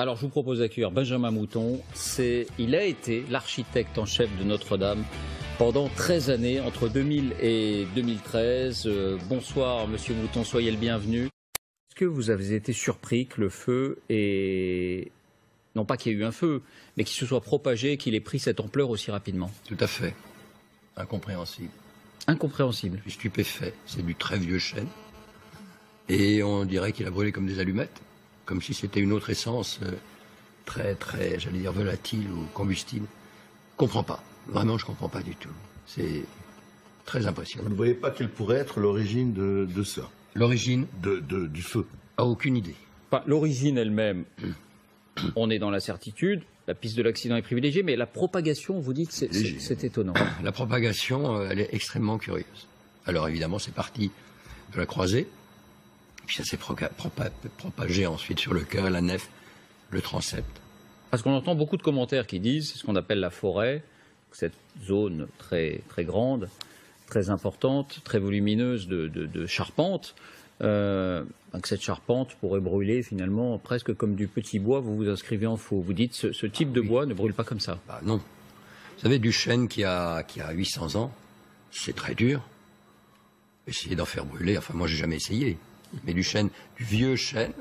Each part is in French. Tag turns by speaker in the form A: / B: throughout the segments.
A: Alors je vous propose d'accueillir Benjamin Mouton. Il a été l'architecte en chef de Notre-Dame pendant 13 années, entre 2000 et 2013. Bonsoir Monsieur Mouton, soyez le bienvenu. Est-ce que vous avez été surpris que le feu ait... non pas qu'il y ait eu un feu, mais qu'il se soit propagé, qu'il ait pris cette ampleur aussi rapidement?
B: Tout à fait. Incompréhensible.
A: Incompréhensible.
B: Je suis stupéfait. C'est du très vieux chêne. Et on dirait qu'il a brûlé comme des allumettes. Comme si c'était une autre essence très, j'allais dire, volatile ou combustible. Je comprends pas. Vraiment, je comprends pas du tout. C'est très impressionnant.
C: Vous ne voyez pas quelle pourrait être l'origine de ça?
B: L'origine
C: du feu?
B: a aucune idée.
A: L'origine elle-même, on est dans la certitude. La piste de l'accident est privilégiée, mais la propagation, vous dites, c'est étonnant.
B: La propagation, elle est extrêmement curieuse. Alors évidemment, c'est parti de la croisée. Puis ça s'est propagé ensuite sur le chœur, la nef, le transept.
A: Parce qu'on entend beaucoup de commentaires qui disent, c'est ce qu'on appelle la forêt, cette zone très, très grande, très importante, très volumineuse de charpente, que cette charpente pourrait brûler finalement presque comme du petit bois. Vous vous inscrivez en faux. Vous dites ce type de bois ne brûle pas comme ça.
B: Bah non. Vous savez, du chêne qui a 800 ans, c'est très dur. Essayer d'en faire brûler, enfin moi j'ai jamais essayé. Mais du vieux chêne,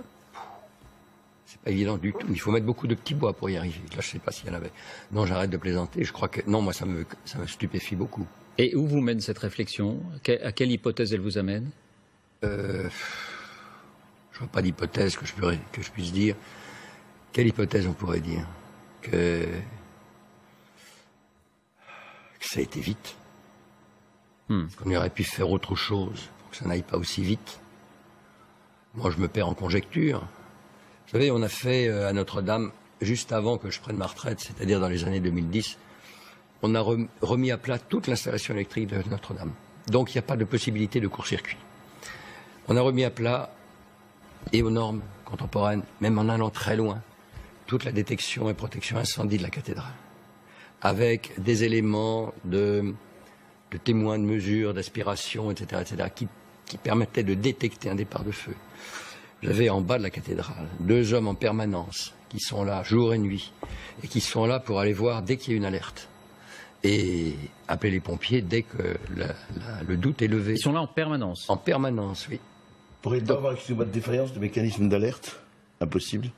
B: c'est pas évident du tout. Il faut mettre beaucoup de petits bois pour y arriver. Là, je sais pas s'il y en avait. Non, j'arrête de plaisanter. Je crois que non, moi ça me stupéfie beaucoup.
A: Et où vous mène cette réflexion? À quelle hypothèse elle vous amène?
B: Je vois pas d'hypothèse que je puisse dire. Quelle hypothèse on pourrait dire? Que ça a été vite. Qu'on aurait pu faire autre chose pour que ça n'aille pas aussi vite. Moi, je me perds en conjecture. Vous savez, on a fait à Notre-Dame, juste avant que je prenne ma retraite, c'est-à-dire dans les années 2010, on a remis à plat toute l'installation électrique de Notre-Dame. Donc, il n'y a pas de possibilité de court-circuit. On a remis à plat, et aux normes contemporaines, même en allant très loin, toute la détection et protection incendie de la cathédrale, avec des éléments de témoins de mesure, d'aspiration, etc., qui permettaient de détecter un départ de feu. J'avais en bas de la cathédrale 2 hommes en permanence qui sont là jour et nuit et qui sont là pour aller voir dès qu'il y a une alerte et appeler les pompiers dès que le doute est levé.
A: Ils sont là en permanence? En
B: permanence, oui.
C: Pourrait-il pas avoir excusez-moi de défaillance de mécanisme d'alerte? Impossible?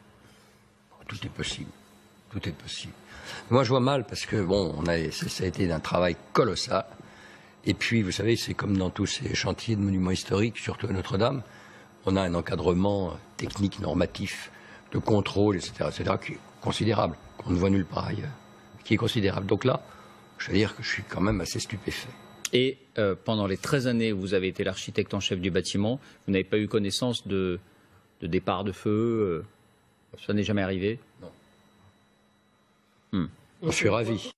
B: Tout est possible. Tout est possible. Moi, je vois mal parce que, bon, ça a été un travail colossal. Et puis, vous savez, c'est comme dans tous ces chantiers de monuments historiques, surtout à Notre-Dame, on a un encadrement technique, normatif, de contrôle, etc., qui est considérable, qu'on ne voit nulle part ailleurs, qui est considérable. Donc là, je veux dire que je suis quand même assez stupéfait.
A: Et pendant les 13 années où vous avez été l'architecte en chef du bâtiment, vous n'avez pas eu connaissance de départ de feu? Ça n'est jamais arrivé?
B: Non. Je suis ravi.